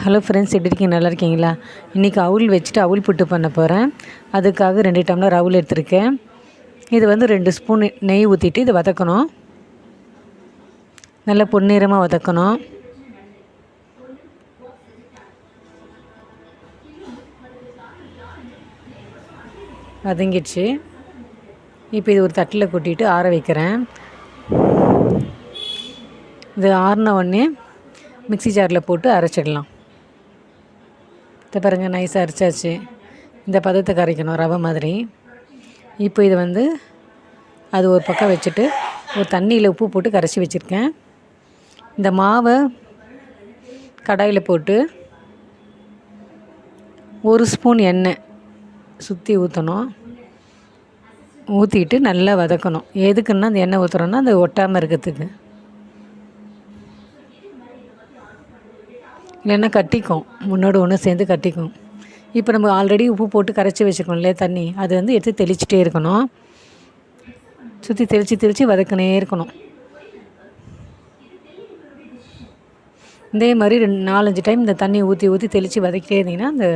Hello friends, எப்படி இருக்கீங்க? நல்லா இருக்கீங்களா? இன்றைக்கி அவுல் வச்சுட்டு அவுல் புட்டு பண்ண போகிறேன். அதுக்காக 2 டம்ளர் அவுல் எடுத்திருக்கேன். இது வந்து 2 ஸ்பூன் நெய் ஊற்றிட்டு இதை வதக்கணும். நல்லா பொன்னிறமாக வதக்கணும். வதங்கிடுச்சு. இப்போ இது ஒரு தட்டில் கொட்டிட்டு ஆற வைக்கிறேன். இது ஆறின உடனே மிக்ஸி ஜாரில் போட்டு அரைச்சிடலாம். இதை பாருங்கள், நைஸாக அரைச்சாச்சு. இந்த பதத்தை கரைக்கணும், ரவை மாதிரி. இப்போ இதை வந்து அது ஒரு பக்கம் வச்சுட்டு ஒரு தண்ணியில் உப்பு போட்டு கரைச்சி வச்சுருக்கேன். இந்த மாவை கடாயில் போட்டு 1 ஸ்பூன் எண்ணெய் சுற்றி ஊற்றணும். ஊற்றிட்டு நல்லா வதக்கணும். எதுக்குன்னா அந்த எண்ணெய் ஊற்றுறோன்னா அது ஒட்டாமல் இருக்கிறதுக்கு, இல்லைன்னா கட்டிக்கும், முன்னோடு ஒன்று சேர்ந்து கட்டிக்கும். இப்போ நம்ம ஆல்ரெடி உப்பு போட்டு கரைச்சி வச்சுக்கணும் இல்லையா தண்ணி, அது வந்து எடுத்து தெளிச்சிட்டே இருக்கணும். சுற்றி தெளித்து வதக்கினே இருக்கணும். இதே மாதிரி 4-5 டைம் இந்த தண்ணி ஊற்றி தெளித்து வதக்கிட்டே இருந்திங்கன்னா அந்த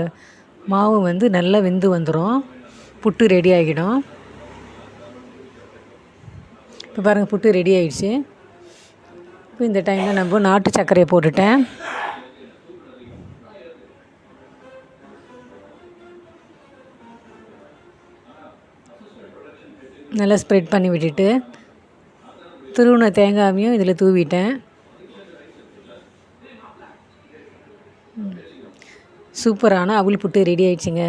மாவு வந்து நல்லா வெந்து வந்துடும். புட்டு ரெடி ஆகிடும். இப்போ பாருங்கள், புட்டு ரெடி ஆகிடுச்சு. இப்போ இந்த டைமில் நம்ம நாட்டு சர்க்கரையை போட்டுட்டேன். நல்லா ஸ்ப்ரெட் பண்ணி விட்டுட்டு துருவின தேங்காயும் இதில் தூவிட்டேன். சூப்பரான அவுல் புட்டு ரெடி ஆயிடுச்சுங்க.